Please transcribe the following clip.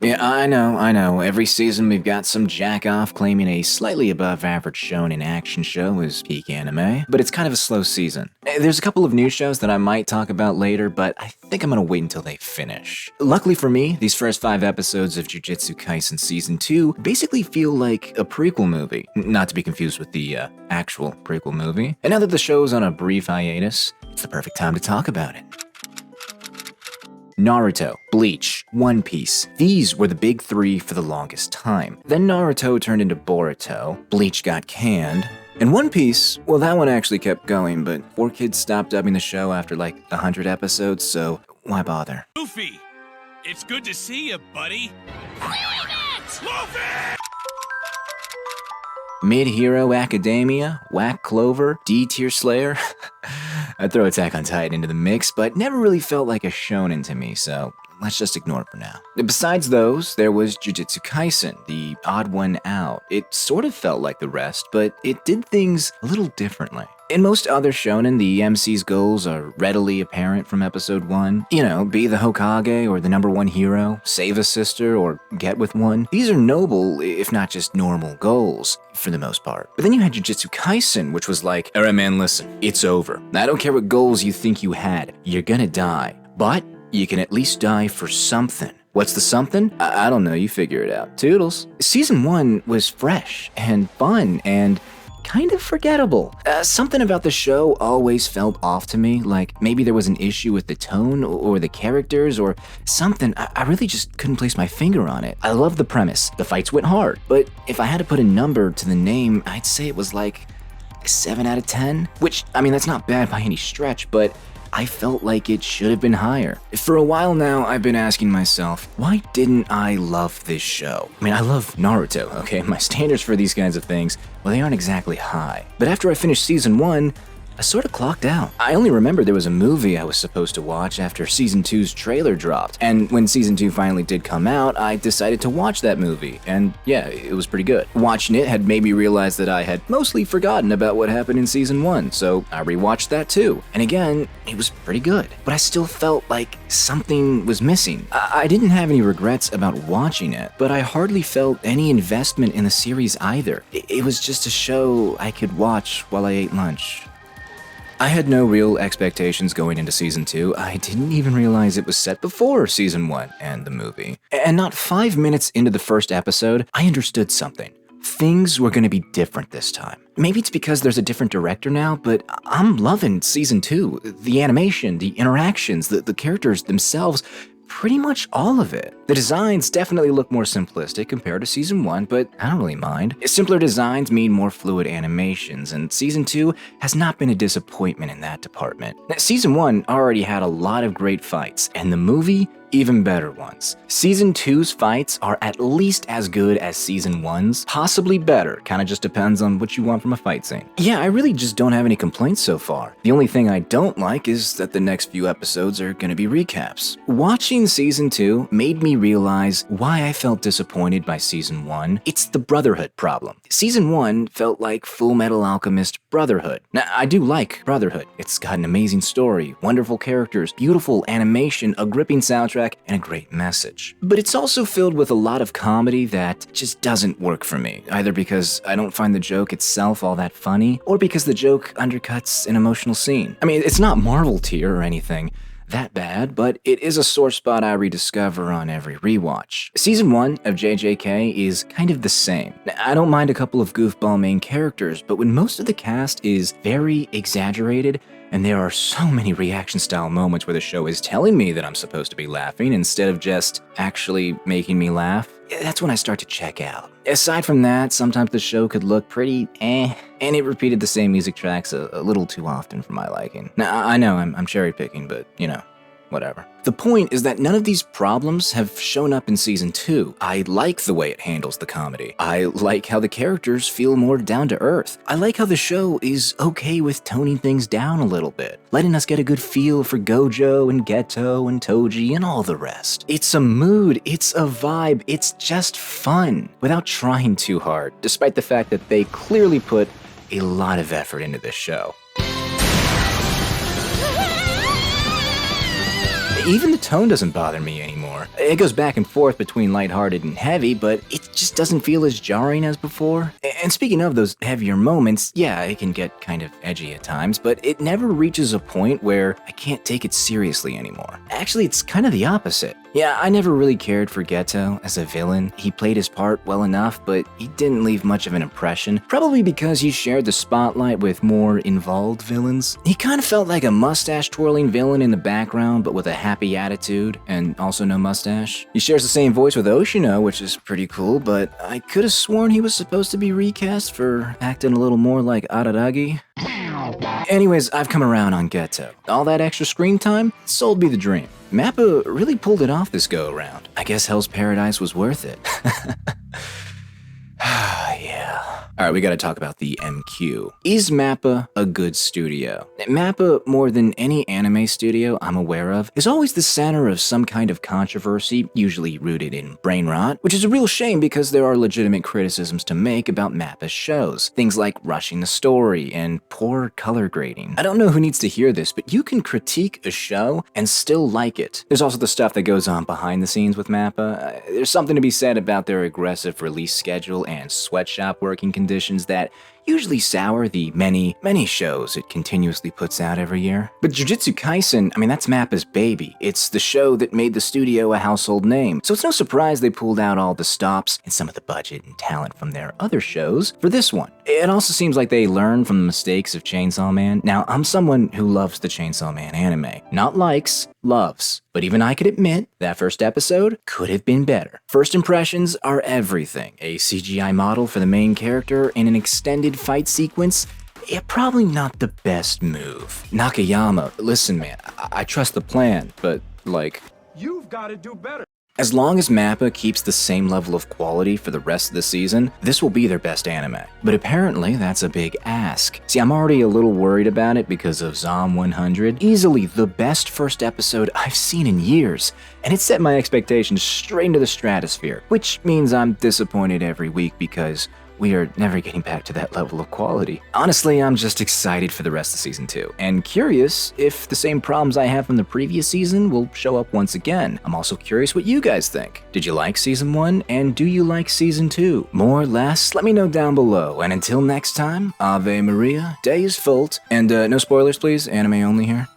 Yeah, I know. Every season we've got some jack-off claiming a slightly above-average shonen action show is peak anime, but it's kind of a slow season. There's a couple of new shows that I might talk about later, but I think I'm gonna wait until they finish. Luckily for me, these first 5 episodes of Jujutsu Kaisen Season 2 basically feel like a prequel movie, not to be confused with the actual prequel movie. And now that the show's on a brief hiatus, it's the perfect time to talk about it. Naruto, Bleach, One Piece. These were the big 3 for the longest time. Then Naruto turned into Boruto, Bleach got canned, and One Piece, well, that one actually kept going, but 4Kids stopped dubbing the show after like 100 episodes, so why bother? Luffy, it's good to see you, buddy. Bring it! Luffy! Mid-Hero Academia, Whack Clover, D-Tier Slayer. I'd throw Attack on Titan into the mix, but never really felt like a shonen to me, so let's just ignore it for now. Besides those, there was Jujutsu Kaisen, the odd one out. It sort of felt like the rest, but it did things a little differently. In most other shonen, the MC's goals are readily apparent from episode 1. You know, be the Hokage or the #1 hero, save a sister, or get with one. These are noble, if not just normal goals, for the most part. But then you had Jujutsu Kaisen, which was like, alright man, listen, it's over. I don't care what goals you think you had, you're gonna die. But you can at least die for something. What's the something? I don't know, you figure it out. Toodles. Season 1 was fresh and fun and kind of forgettable. Something about the show always felt off to me, like maybe there was an issue with the tone or the characters or something. I really just couldn't place my finger on it. I love the premise. The fights went hard, but if I had to put a number to the name, I'd say it was like a 7 out of 10, which, I mean, that's not bad by any stretch, but I felt like it should have been higher. For a while now, I've been asking myself, why didn't I love this show? I mean, I love Naruto, okay? My standards for these kinds of things, well, they aren't exactly high. But after I finished season 1, I sort of clocked out. I only remembered there was a movie I was supposed to watch after season 2's trailer dropped. And when season 2 finally did come out, I decided to watch that movie. And yeah, it was pretty good. Watching it had made me realize that I had mostly forgotten about what happened in season 1, so I rewatched that too. And again, it was pretty good. But I still felt like something was missing. I didn't have any regrets about watching it, but I hardly felt any investment in the series either. It was just a show I could watch while I ate lunch. I had no real expectations going into season 2. I didn't even realize it was set before season 1 and the movie. And not 5 minutes into the first episode, I understood something. Things were going to be different this time. Maybe it's because there's a different director now, but I'm loving season 2. The animation, the interactions, the characters themselves, pretty much all of it. The designs definitely look more simplistic compared to season 1, but I don't really mind. Simpler designs mean more fluid animations, and season 2 has not been a disappointment in that department. Now, season 1 already had a lot of great fights, and the movie, even better ones. Season 2's fights are at least as good as season 1's, possibly better, kinda just depends on what you want from a fight scene. Yeah, I really just don't have any complaints so far. The only thing I don't like is that the next few episodes are gonna be recaps. Watching season 2 made me realize why I felt disappointed by season 1. It's the Brotherhood problem. Season 1 felt like Full Metal Alchemist Brotherhood. Now, I do like Brotherhood. It's got an amazing story, wonderful characters, beautiful animation, a gripping soundtrack, and a great message. But it's also filled with a lot of comedy that just doesn't work for me, either because I don't find the joke itself all that funny, or because the joke undercuts an emotional scene. I mean, it's not Marvel tier or anything that bad, but it is a sore spot I rediscover on every rewatch. Season 1 of JJK is kind of the same. I don't mind a couple of goofball main characters, but when most of the cast is very exaggerated, and there are so many reaction-style moments where the show is telling me that I'm supposed to be laughing instead of just actually making me laugh, that's when I start to check out. Aside from that, sometimes the show could look pretty and it repeated the same music tracks a little too often for my liking. Now, I know I'm cherry-picking, but, you know, whatever. The point is that none of these problems have shown up in season 2. I like the way it handles the comedy. I like how the characters feel more down to earth. I like how the show is okay with toning things down a little bit, letting us get a good feel for Gojo and Geto and Toji and all the rest. It's a mood, it's a vibe, it's just fun, without trying too hard, despite the fact that they clearly put a lot of effort into this show. Even the tone doesn't bother me anymore. It goes back and forth between lighthearted and heavy, but it just doesn't feel as jarring as before. And speaking of those heavier moments, yeah, it can get kind of edgy at times, but it never reaches a point where I can't take it seriously anymore. Actually, it's kind of the opposite. Yeah, I never really cared for Geto as a villain. He played his part well enough, but he didn't leave much of an impression, probably because he shared the spotlight with more involved villains. He kind of felt like a mustache-twirling villain in the background, but with a happy attitude, and also no mustache. He shares the same voice with Oshino, which is pretty cool, but I could have sworn he was supposed to be recast for acting a little more like Araragi. Anyways, I've come around on Geto. All that extra screen time sold me the dream. Mappa really pulled it off this go-around. I guess Hell's Paradise was worth it. Yeah. Alright, we gotta talk about the MQ. Is Mappa a good studio? Mappa, more than any anime studio I'm aware of, is always the center of some kind of controversy, usually rooted in brain rot, which is a real shame because there are legitimate criticisms to make about Mappa's shows. Things like rushing the story and poor color grading. I don't know who needs to hear this, but you can critique a show and still like it. There's also the stuff that goes on behind the scenes with Mappa. There's something to be said about their aggressive release schedule and sweatshop working conditions that usually sour the many shows it continuously puts out every year. But Jujutsu Kaisen, that's Mappa's baby. It's the show that made the studio a household name, so it's no surprise they pulled out all the stops and some of the budget and talent from their other shows for this one. It also seems like they learned from the mistakes of Chainsaw Man. Now, I'm someone who loves the Chainsaw Man anime. Not likes, loves. But even I could admit that first episode could have been better. First impressions are everything. A CGI model for the main character in an extended fight sequence, probably not the best move. Nakayama, listen man, I trust the plan, but you've got to do better. As long as Mappa keeps the same level of quality for the rest of the season, this will be their best anime. But apparently, that's a big ask. See, I'm already a little worried about it because of Zom 100, easily the best first episode I've seen in years, and it set my expectations straight into the stratosphere, which means I'm disappointed every week because we are never getting back to that level of quality. Honestly, I'm just excited for the rest of Season 2, and curious if the same problems I have from the previous season will show up once again. I'm also curious what you guys think. Did you like Season 1, and do you like Season 2? More or less, let me know down below, and until next time, Ave Maria, Deus Vult, and no spoilers please, anime only here.